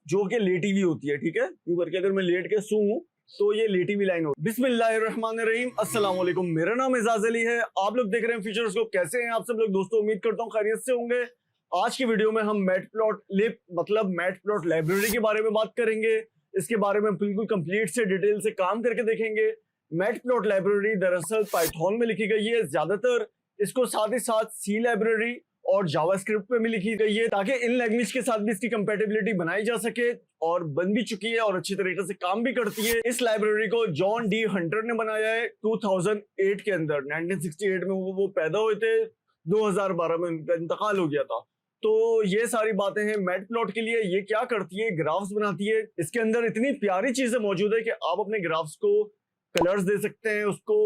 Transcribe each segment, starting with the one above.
जो कि लेटी हुई होती है। ठीक है, यूं करके अगर मैं लेट के सूं तो ये लेटी हुई लाइन होती है। बिस्मिल्लाहिर्रहमानिर्रहीम, अस्सलाम वालेकुम। मेरा नाम एजाज अली है, आप लोग देख रहे हैं फ्यूचरस्कोप। कैसे हैं आप सब लोग दोस्तों? उम्मीद करता हूँ खैरियत से होंगे। आज की वीडियो में हम मैटप्लॉटलिब मतलब मैटप्लॉट लाइब्रेरी के बारे में बात करेंगे। इसके बारे में बिल्कुल कंप्लीट से डिटेल से काम करके देखेंगे। मैटप्लॉट लाइब्रेरी दरअसल पाइथन में लिखी गई है ज्यादातर, इसको साथ ही साथ सी लाइब्रेरी और जावास्क्रिप्ट पे भी लिखी गई है ताकि इन लैंग्वेज के साथ भी इसकी कंपैटिबिलिटी बनाई जा सके, और बन भी चुकी है और अच्छी तरीके से काम भी करती है। इस लाइब्रेरी को जॉन डी हंटर ने बनाया है 2008 के अंदर। 1968 में वो पैदा हुए थे, 2012 में उनका इंतकाल हो गया था। तो ये सारी बातें हैं मैटप्लॉट के लिए। ये क्या करती है? ग्राफ्स बनाती है। इसके अंदर इतनी प्यारी चीजें मौजूद है कि आप अपने ग्राफ्स को कलर्स दे सकते हैं, उसको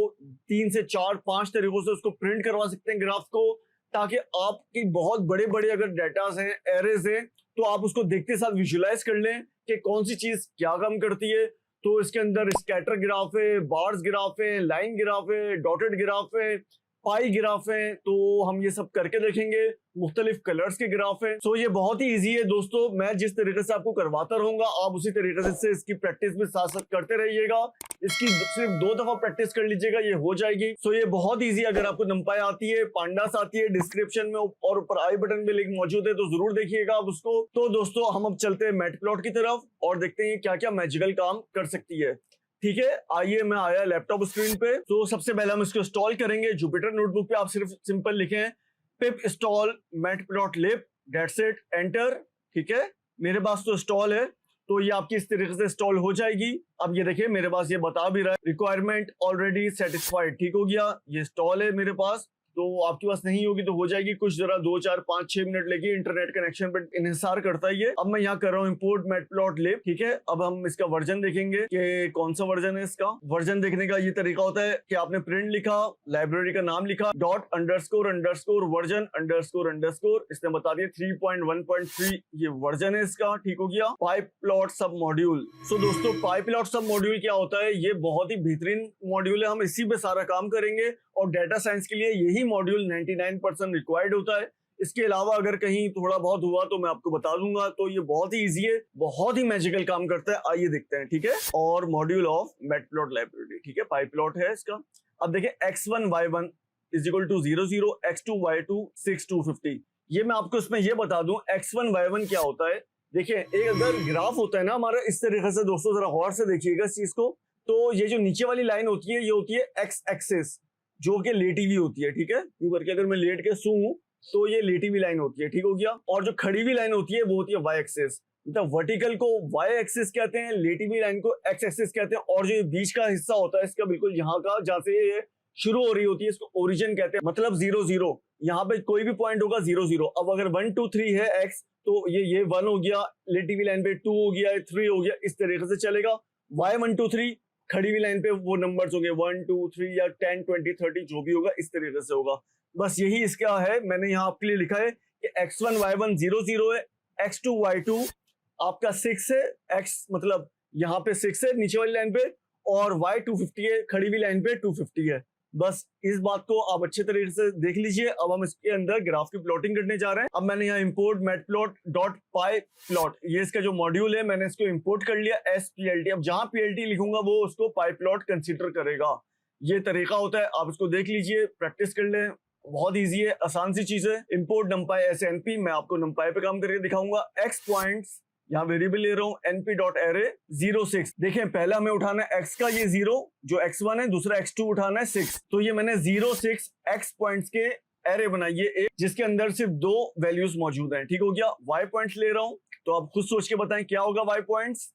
3 से 4 5 तरीकों से उसको प्रिंट करवा सकते हैं ग्राफ को, ताकि आपकी बहुत बड़े बड़े अगर डेटास हैं, एरेज हैं, तो आप उसको देखते साथ विजुलाइज कर लें कि कौन सी चीज क्या काम करती है। तो इसके अंदर स्कैटर ग्राफ है, बार्स ग्राफ है, लाइन ग्राफ है, डॉटेड ग्राफ है, पाई ग्राफ है। तो हम ये सब करके देखेंगे। मुख्तलिफ कलर्स के ग्राफ है। सो ये बहुत ही इजी है दोस्तों। मैं जिस तरीके से आपको करवाता रहूंगा आप उसी तरीके से इसकी प्रैक्टिस भी साथ साथ करते रहिएगा। इसकी सिर्फ 2 दफा प्रैक्टिस कर लीजिएगा, ये हो जाएगी। सो ये बहुत इजी। अगर आपको नंपाई आती है, पांडास आती है, डिस्क्रिप्शन में और ऊपर आई बटन में लिंक मौजूद है, तो जरूर देखिएगा आप उसको। तो दोस्तों हम अब चलते हैं मैटप्लॉट की तरफ और देखते हैं क्या क्या मैजिकल काम कर सकती है। ठीक है, आइए मैं आया लैपटॉप स्क्रीन पे। तो सबसे पहले हम इसको इंस्टॉल करेंगे। जुपिटर नोटबुक पे आप सिर्फ सिंपल लिखें पिप install matplotlib, that's it, enter. ठीक है, मेरे पास तो इंस्टॉल है, तो ये आपकी इस तरीके से इंस्टॉल हो जाएगी। अब ये देखिए मेरे पास ये बता भी रहा है रिक्वायरमेंट ऑलरेडी सेटिस्फाइड। ठीक हो गया, ये इंस्टॉल है मेरे पास। तो आपके पास नहीं होगी तो हो जाएगी, कुछ जरा 2 4 5 6 मिनट लेगी, इंटरनेट कनेक्शन पर इन्हिसार करता है ये। अब मैं यहाँ कर रहा हूँ इंपोर्ट मैटप्लॉटलिब। ठीक है, अब हम इसका वर्जन देखेंगे कि कौन सा वर्जन है इसका। वर्जन देखने का ये तरीका होता है कि आपने प्रिंट लिखा, लाइब्रेरी का नाम लिखा, dot underscore underscore version underscore underscore, इसने बता दिया 3.1.3 ये वर्जन है इसका। ठीक हो गया। पाइप्लॉट सब मॉड्यूल। सो दोस्तों पाइप्लॉट सब मॉड्यूल क्या होता है? ये बहुत ही बेहतरीन मॉड्यूल है। हम इसी पे सारा काम करेंगे और डेटा साइंस के लिए यही मॉड्यूल 99% रिक्वायर्ड होता है। इसके अलावा अगर कहीं थोड़ा बहुत हुआ तो मैं आपको बता दूंगा। तो ये बहुत ही इजी है, बहुत ही मैजिकल काम करता है। आइए देखते हैं। ठीक है, और मॉड्यूल ऑफ मैटप्लॉट लाइब्रेरी। ठीक है, पाइप्लॉट है इसका। अब देखिए x1 y1 is equal to 0 0, x2 y2 6 250। ये मैं आपको इसमें ये बता दूं x1 y1 क्या होता है। देखिए एक अगर ग्राफ होता है ना हमारा, इस तरीके से दोस्तों जरा गौर से देखिएगा इस चीज को। तो ये जो नीचे वाली लाइन होती है ये होती है एक्स एक्सिस, जो कि लेटी हुई होती है। ठीक है, यूं करके अगर मैं लेट के सूं तो ये लेटी हुई लाइन होती है। ठीक हो गया। और जो खड़ी हुई लाइन होती है वो होती है वाई एक्सिस। मतलब वर्टिकल को वाई एक्सिस कहते हैं, लेटी हुई लाइन को एक्स एक्सिस कहते हैं, और जो बीच का हिस्सा होता है इसका बिल्कुल यहाँ का जहाँ से ये शुरू हो रही होती है इसको ओरिजिन कहते हैं। मतलब 0 0, यहाँ पे कोई भी पॉइंट होगा 0 0। अब अगर 1 2 3 है एक्स, तो ये 1 हो गया, लेटी हुई लाइन पे 2 हो गया, 3 हो गया, इस तरीके से चलेगा। वाई 1 2 3 खड़ी हुई लाइन पे वो नंबर्स होंगे 1 2 3 या 10 20 30 जो भी होगा, इस तरीके से होगा। बस यही इसका है। मैंने यहाँ आपके लिए लिखा है कि x1 y1 0 0 है, x2 y2 आपका 6 है, x मतलब यहाँ पे 6 है नीचे वाली लाइन पे, और y 250 है, खड़ी हुई लाइन पे 250 है। बस इस बात को आप अच्छे तरीके से देख लीजिए। अब हम इसके अंदर ग्राफ की प्लॉटिंग करने जा रहे हैं। अब मैंने यहाँ इंपोर्ट मैटप्लॉट डॉट पाई प्लॉट, ये इसका जो मॉड्यूल है मैंने इसको इंपोर्ट कर लिया SPLT। अब जहां PLT लिखूंगा वो उसको पाई प्लॉट कंसिडर करेगा। ये तरीका होता है, आप इसको देख लीजिए, प्रैक्टिस कर लें। बहुत इजी है, आसान सी चीज है। इंपोर्ट नंपाई SNP, मैं आपको नंपाई पे काम करके दिखाऊंगा। x पॉइंट्स यहाँ वेरिएबल ले रहा हूँ np डॉट एरे 06। देखें पहला हमें उठाना है x का ये 0 जो x1 है, दूसरा x2 उठाना है 6। तो ये मैंने 0 6 x पॉइंट्स के एरे बनाई है एक, जिसके अंदर सिर्फ 2 वैल्यूज मौजूद हैं। ठीक हो गया। y पॉइंट्स ले रहा हूँ, तो आप खुद सोच के बताएं क्या होगा y points.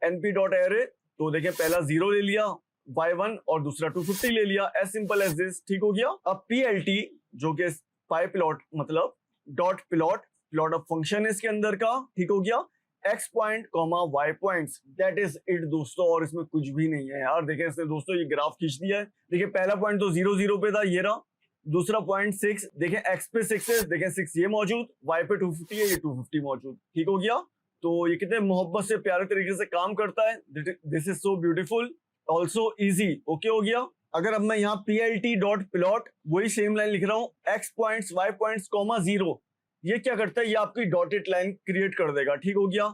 np dot array, तो देखें पहला 0 ले लिया y1 और दूसरा 250 ले लिया, एज सिंपल एज दिस। ठीक हो गया। अब PLT जो कि पाई प्लॉट मतलब dot plot, plot of function है इसके अंदर का। ठीक हो गया। x point comma y points, that is it दोस्तों, और इसमें कुछ भी नहीं है यार। देखें इसने दोस्तों ये ग्राफ खींच दिया है। देखिए पहला पॉइंट तो 0 0 पे था, ये रहा। दूसरा पॉइंट 6, देखें x पे 6 है, देखें 6 ये मौजूद, y पे 250 है, ये 250 मौजूद। ठीक हो गया। तो ये कितने मोहब्बत से प्यारे तरीके से काम करता है। This is so beautiful, also easy. Okay हो गया। अगर अब मैं यहाँ PLT डॉट प्लॉट वही सेम लाइन लिख रहा हूँ, x points y points comma 0, ये क्या करता है, ये आपकी डॉटेड लाइन क्रिएट कर देगा। ठीक हो गया।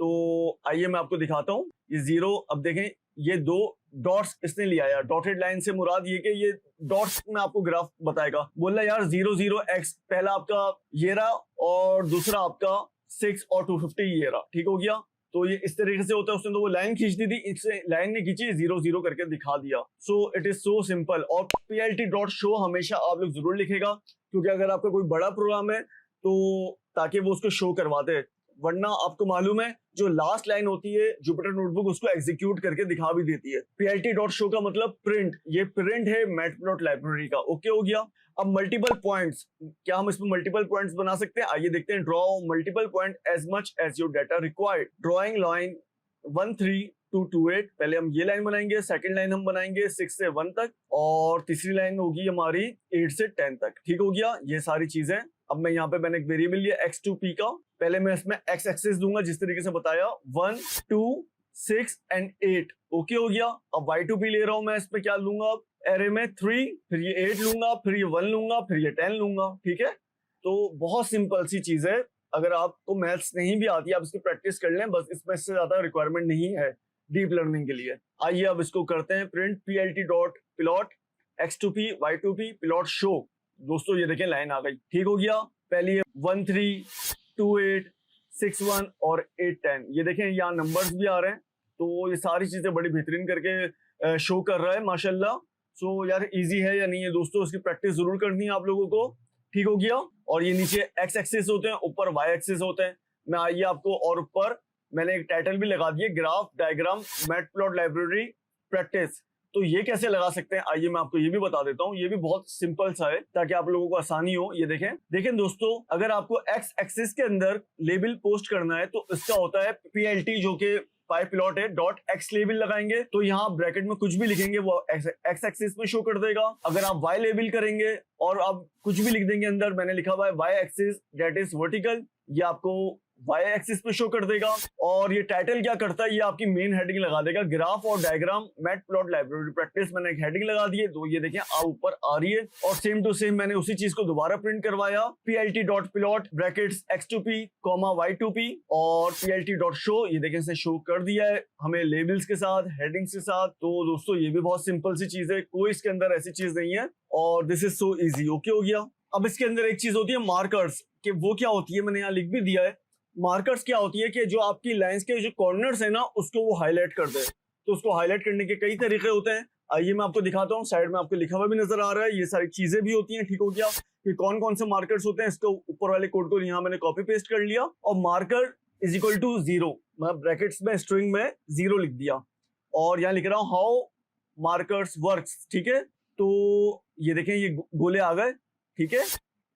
तो आइए मैं आपको दिखाता हूँ। ये 0, अब देखें ये 2 डॉट्स इसने लिया यार, डॉटेड लाइन से मुराद ये कि ये डॉट्स में आपको ग्राफ बताएगा। बोल रहा यार 0 0 x, पहला आपका ये रहा और दूसरा आपका 6 और 250 ये रहा, ठीक हो गया। तो ये इस तरीके से होता है। उसने तो वो लाइन खींच दी थी, इससे लाइन ने खींची 0 0 करके दिखा दिया। So it is so simple. और PLT डॉट शो हमेशा आप लोग जरूर लिखेगा, क्योंकि अगर आपका कोई बड़ा प्रोग्राम है तो ताकि वो उसको शो करवाते हैं, वरना आपको मालूम है जो लास्ट लाइन होती है जुपिटर नोटबुक उसको एग्जीक्यूट करके दिखा भी देती है। PLT डॉट शो का मतलब प्रिंट, ये प्रिंट है मैटप्लॉट लाइब्रेरी का। ओके हो गया। अब मल्टीपल पॉइंट्स, क्या हम इसमें मल्टीपल पॉइंट्स बना सकते हैं? आइए देखते हैं। Draw multiple point as much as your data required. Drawing line 13 to 28, पहले हम ये लाइन बनाएंगे, सेकंड लाइन हम बनाएंगे 6 से 1 तक, और तीसरी लाइन होगी हमारी 8 से 10 तक। ठीक हो गया ये सारी चीजें। अब मैं यहाँ पे मैंने एक वेरिएबल लिया x2p का, पहले मैं इसमें x एक्सिस दूंगा जिस तरीके से बताया, 1 2 6 एंड 8। ओके हो गया। अब y2p ले रहा हूं मैं, इसमें क्या लूंगा, एरे में 3, फिर ये 8 लूंगा, फिर ये 1 लूंगा, फिर ये 10 लूंगा। ठीक है, तो बहुत सिंपल सी चीज है। अगर आपको मैथ्स नहीं भी आती है आप इसकी प्रैक्टिस कर लें, बस इसमें से ज्यादा रिक्वायरमेंट नहीं है डीप लर्निंग के लिए। आइए अब इसको करते हैं print PLT dot plot x2p y2p plot show. दोस्तों ये देखें लाइन आ गई। ठीक हो गया। पहले ये 1 3 2 8 6 1 और 8 10, ये देखें यहाँ नंबर्स भी आ रहे हैं। तो ये सारी चीजें बड़ी बेहतरीन करके शो कर रहा है माशाल्लाह। सो यार इजी है या नहीं है दोस्तों, इसकी प्रैक्टिस जरूर करनी है आप लोगों को। ठीक हो गया। और ये नीचे x एक्सिस होते हैं, ऊपर y एक्सिस होते हैं। मैं आइए आपको, और ऊपर मैंने एक टाइटल भी लगा दिया, graph diagram matplot library practice. तो ये कैसे लगा सकते हैं आइए मैं आपको ये भी बता देता हूँ। ये भी बहुत सिंपल सा है ताकि आप लोगों को आसानी हो। ये देखें दोस्तों, अगर आपको x एक्सिस के अंदर लेबल पोस्ट करना है तो इसका होता है PLT जो कि प्लॉट है डॉट x लेबल लगाएंगे, तो यहाँ ब्रैकेट में कुछ भी लिखेंगे वो x एक्सिस में शो कर देगा। अगर आप y लेबल करेंगे और आप कुछ भी लिख देंगे अंदर, मैंने लिखा हुआ है y axis that is vertical, ये आपको y एक्सिस पे शो कर देगा। और ये टाइटल क्या करता है, ये आपकी मेन हेडिंग लगा देगा, ग्राफ और डायग्राम मैटप्लॉट लाइब्रेरी प्रैक्टिस। मैंने एक हेडिंग लगा दी है, तो ये देखें ऊपर आ रही है। और सेम टू सेम मैंने उसी चीज को दोबारा प्रिंट करवाया, PLT dot plot brackets x2p y2p और PLT डॉट शो। ये देखें इसने शो कर दिया है हमें लेबल्स के साथ, हेडिंग्स के साथ। तो दोस्तों ये भी बहुत सिंपल सी चीज है, कोई इसके अंदर ऐसी चीज नहीं है और this is so easy. Okay हो गया। अब इसके अंदर एक चीज होती है मार्कर्स, कि वो क्या होती है, मैंने यहाँ लिख भी दिया है। मार्कर्स क्या होती है कि जो आपकी लाइंस के जो कॉर्नर्स है ना उसको वो हाईलाइट कर दे। तो उसको हाईलाइट करने के कई तरीके होते हैं। आइए मैं आपको दिखाता हूँ। साइड में आपको लिखा हुआ भी नजर आ रहा है, ये सारी चीजें भी होती हैं। ठीक हो गया। कि कौन कौन से मार्कर्स होते हैं, इसको ऊपर वाले कोड को यहाँ मैंने कॉपी पेस्ट कर लिया, और मार्कर इज इक्वल टू 0, मैं ब्रैकेट्स में स्ट्रिंग में 0 लिख दिया, और यहाँ लिख रहा हूँ हाउ मार्कर्स वर्क्स। ठीक है, तो ये देखें ये गोले आ गए। ठीक है,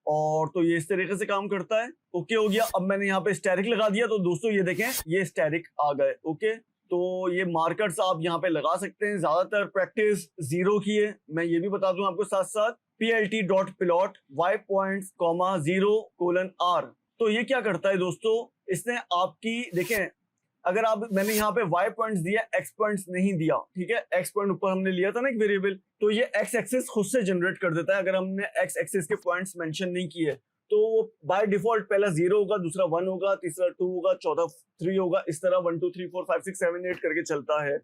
और तो ये इस तरीके से काम करता है। ओके हो गया। अब मैंने यहाँ पे स्टैरिक लगा दिया, तो दोस्तों ये देखें ये स्टैरिक आ गए। ओके, तो ये मार्कर्स आप यहाँ पे लगा सकते हैं। ज्यादातर प्रैक्टिस 0 की है। मैं ये भी बता दूं आपको साथ साथ, PLT dot plot y points 0:r। तो ये क्या करता है दोस्तों, इसने आपकी देखें, अगर आप, मैंने यहाँ पे y पॉइंट्स दिया, x पॉइंट्स नहीं दिया। ठीक है, x पॉइंट ऊपर हमने लिया था ना एक वेरिएबल, तो ये x एक्सिस खुद से जनरेट कर देता है। अगर हमने x एक्सिस के पॉइंट्स मेंशन नहीं किए तो वो बाय डिफॉल्ट पहला 0 होगा, दूसरा 1 होगा, तीसरा 2 होगा, चौथा 3 होगा, इस तरह 1 2 3 4 5 6 7 8 करके चलता है।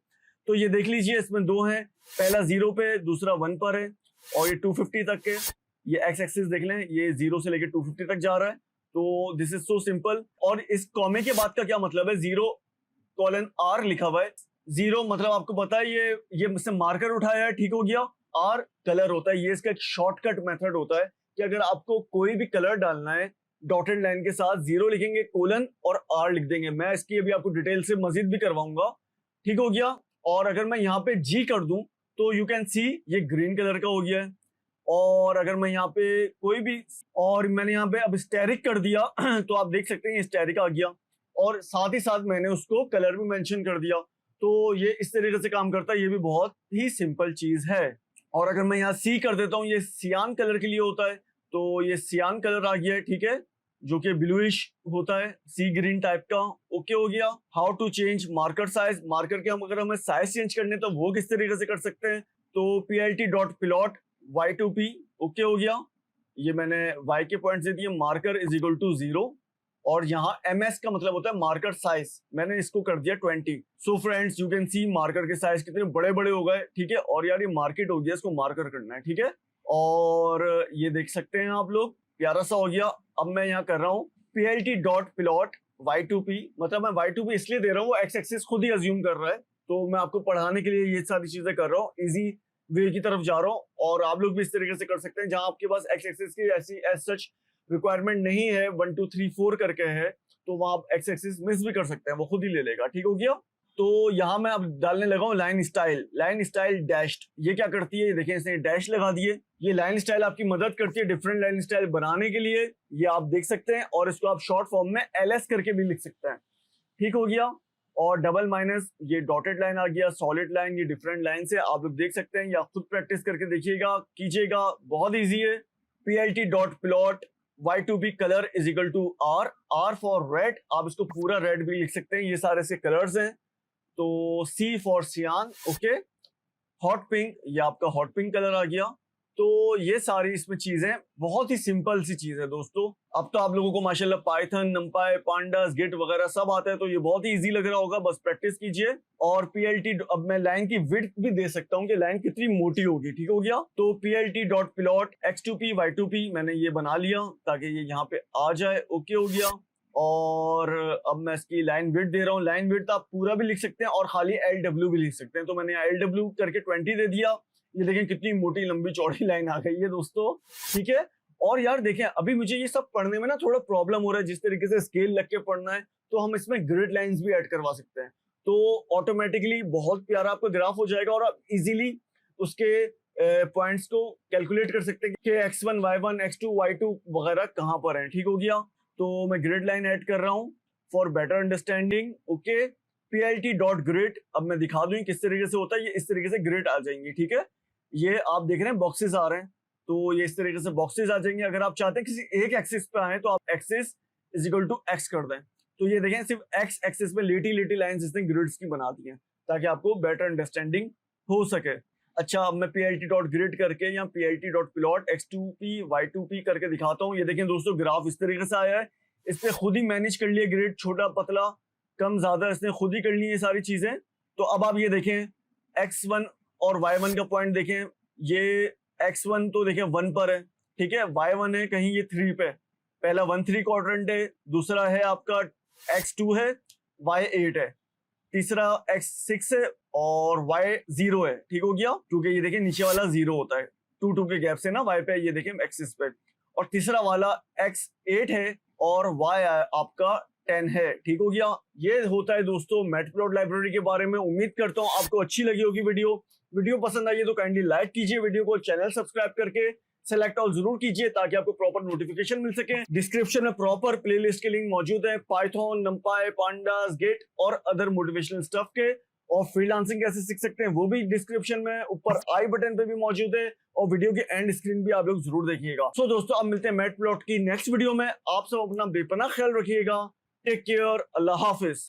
तो ये देख लीजिए इसमें 2 हैं, पहला 0 पे, दूसरा 1 पर है, और ये 250 तक के। ये x एक्सिस देख लें, ये 0 से लेके 250 तक जा रहा है। तो दिस इज सो सिंपल। और इस कॉमे के बाद का क्या मतलब है, 0:r लिखा हुआ है। 0 मतलब आपको पता है ये मुझसे मार्कर उठाया है। ठीक हो गया। r कलर होता है, ये इसका एक शॉर्टकट मेथड होता है कि अगर आपको कोई भी कलर डालना है, डॉटेड लाइन के साथ 0 लिखेंगे, कोलन और r लिख देंगे। मैं इसकी अभी आपको डिटेल से मजीद भी करवाऊंगा। ठीक हो गया। और अगर मैं यहाँ पे G कर दूं तो यू कैन सी ये ग्रीन कलर का हो गया है। और अगर मैं यहाँ पे कोई भी, और मैंने यहाँ पे अब स्टैरिक कर दिया तो आप देख सकते हैं ये स्टैरिक आ गया, और साथ ही साथ मैंने उसको कलर भी मेंशन कर दिया। तो ये इस तरीके से काम करता है। ये भी बहुत ही सिंपल चीज है। और अगर मैं यहाँ सी कर देता हूँ, ये सियान कलर के लिए होता है, तो ये सियान कलर आ गया है। ठीक है, जो कि ब्लूइश होता है, सी ग्रीन टाइप का। ओके हो गया। How to change marker size, marker के हम अगर हमें साइज चेंज करने तो वो किस तरीके से कर सकते हैं, तो PLT dot plot y2p। Okay हो गया। ये मैंने y के पॉइंट दे दिए, मार्कर इज इक्वल टू 0, और यहाँ ms का मतलब होता है मार्कर साइज, मैंने इसको कर दिया 20। So friends you can see marker के साइज कितने बड़े बड़े हो गए, ठीक है। और यार ये मार्केट हो गया, इसको मार्कर करना है, ठीक है। और ये देख सकते हैं आप लोग, प्यारा सा हो गया। अब मैं यहाँ कर रहा हूँ plt.plot y2p, मतलब मैं y2p इसलिए दे रहा हूँ, वो x एक्सिस खुद ही अज्यूम कर रहा है, तो मैं आपको पढ़ाने के लिए ये सारी चीजें कर रहा हूँ, इजी वे की तरफ जा रहा हूँ। और आप लोग भी इस तरीके से कर सकते हैं, जहां आपके पास x एक्सिस की ऐसी एज सच रिक्वायरमेंट नहीं है, 1 2 3 4 करके है, तो वहां आप x एक्सिस मिस भी कर सकते हैं, वो खुद ही ले लेगा, ठीक हो गया। तो यहाँ मैं अब डालने लगा हूँ लाइन स्टाइल डैश्ड। ये क्या करती है, ये देखें, इसने डैश लगा दिए। ये लाइन स्टाइल आपकी मदद करती है डिफरेंट लाइन स्टाइल बनाने के लिए, ये आप देख सकते हैं। और इसको आप शॉर्ट फॉर्म में ls करके भी लिख सकते हैं, ठीक हो गया। और डबल माइनस, ये डॉटेड लाइन आ गया, सॉलिड लाइन, ये डिफरेंट लाइन से आप लोग देख सकते हैं, या खुद प्रैक्टिस करके देखिएगा, कीजिएगा, बहुत ईजी है। plt.plot y2p color is equal to r for red, आप इसको पूरा रेड भी लिख सकते हैं, ये सारे से कलर्स हैं। तो C फॉर सियान, ओके। हॉट पिंक, ये आपका हॉट पिंक कलर आ गया। तो ये सारी इसमें चीजें बहुत ही सिंपल सी चीज है दोस्तों। अब तो आप लोगों को माशाल्लाह पाइथन, नंपाई, पांडास, गिट वगैरह सब आता है, तो ये बहुत ही इजी लग रहा होगा, बस प्रैक्टिस कीजिए। और plt, अब मैं लाइन की विड्थ भी दे सकता हूँ कि लाइन कितनी मोटी होगी, ठीक हो गया। तो plt.plot x2p y2p मैंने ये बना लिया ताकि ये यहाँ पे आ जाए, ओके हो गया। और अब मैं इसकी लाइन विड्थ दे रहा हूँ। लाइन विड्थ आप पूरा भी लिख सकते हैं और खाली LW भी लिख सकते हैं, तो मैंने LW करके 20 दे दिया। ये देखें कितनी मोटी लंबी चौड़ी लाइन आ गई है दोस्तों, ठीक है। और यार देखें, अभी मुझे ये सब पढ़ने में ना थोड़ा प्रॉब्लम हो रहा है, जिस तरीके से स्केल लग के पढ़ना है, तो हम इसमें ग्रिड लाइंस भी ऐड करवा सकते हैं, तो ऑटोमेटिकली बहुत प्यारा आपका ग्राफ हो जाएगा और आप इजीली उसके पॉइंट्स को कैलकुलेट कर सकते हैं कि x1 y1 x2 y2 वगैरह कहाँ पर हैं, ठीक हो गया। तो मैं ग्रिड लाइन ऐड कर रहा हूँ for better understanding, okay. plt.grid, अब मैं दिखा दूं किस तरीके से होता है, ये इस तरीके से ग्रिड आ जाएंगी, ठीक है। ये आप देख रहे हैं बॉक्सेस आ रहे हैं, तो ये इस तरीके से बॉक्सेस आ जाएंगे। अगर आप चाहते हैं किसी एक एक्सिस पे आए, तो आप axis is equal to x कर दें। तो ये देखें, सिर्फ x एक्सिस में लेटी लेटी लाइंस इसने ग्रिड्स की बना दी हैं, ताकि आपको बेटर अंडरस्टैंडिंग हो सके। अच्छा, अब मैं plt.grid करके या plt.plot x2p y2p करके दिखाता हूँ। ये देखें दोस्तों, ग्राफ इस तरीके से आया है, इसने खुद ही मैनेज कर लिया ग्रिड, छोटा पतला कम ज्यादा इसने खुद ही कर ली ये सारी चीजें। तो अब आप ये देखें, x1 और y1 का पॉइंट देखें, ये x1 तो देखें 1 पर है, ठीक है। y1 है कहीं ये 3 पे, पहला 1 3 क्वाड्रेंट है, दूसरा है आपका x2 है, y8 है, तीसरा x6 है और y0 है, ठीक हो गया। क्योंकि ये देखें नीचे वाला 0 होता है 2 2 के गैप से ना y पे, ये देखें एक्सिस पे। और तीसरा वाला x8 है और y आपका 10 है, ठीक हो गया। ये होता है दोस्तों मैटप्लॉट लाइब्रेरी के बारे में। उम्मीद करता हूँ आपको अच्छी लगी होगी वीडियो पसंद आई है तो काइंडली लाइक कीजिए वीडियो को, चैनल सब्सक्राइब करके सेलेक्ट ऑल जरूर कीजिए ताकि आपको प्रॉपर नोटिफिकेशन मिल सके। डिस्क्रिप्शन में प्रॉपर प्लेलिस्ट के लिंक मौजूद है, पाइथन, नंपाई, पांडास, गिट और अदर मोटिवेशनल स्टफ के। और फ्रीलांसिंग कैसे सीख सकते हैं वो भी डिस्क्रिप्शन में ऊपर आई बटन पे भी मौजूद है, और वीडियो की एंड स्क्रीन भी आप लोग जरूर देखिएगा। सो दोस्तों, अब मिलते हैं मैटप्लॉट की नेक्स्ट वीडियो में। आप सब अपना बेपनाह ख्याल रखिएगा। टेक केयर, अल्लाह हाफिज।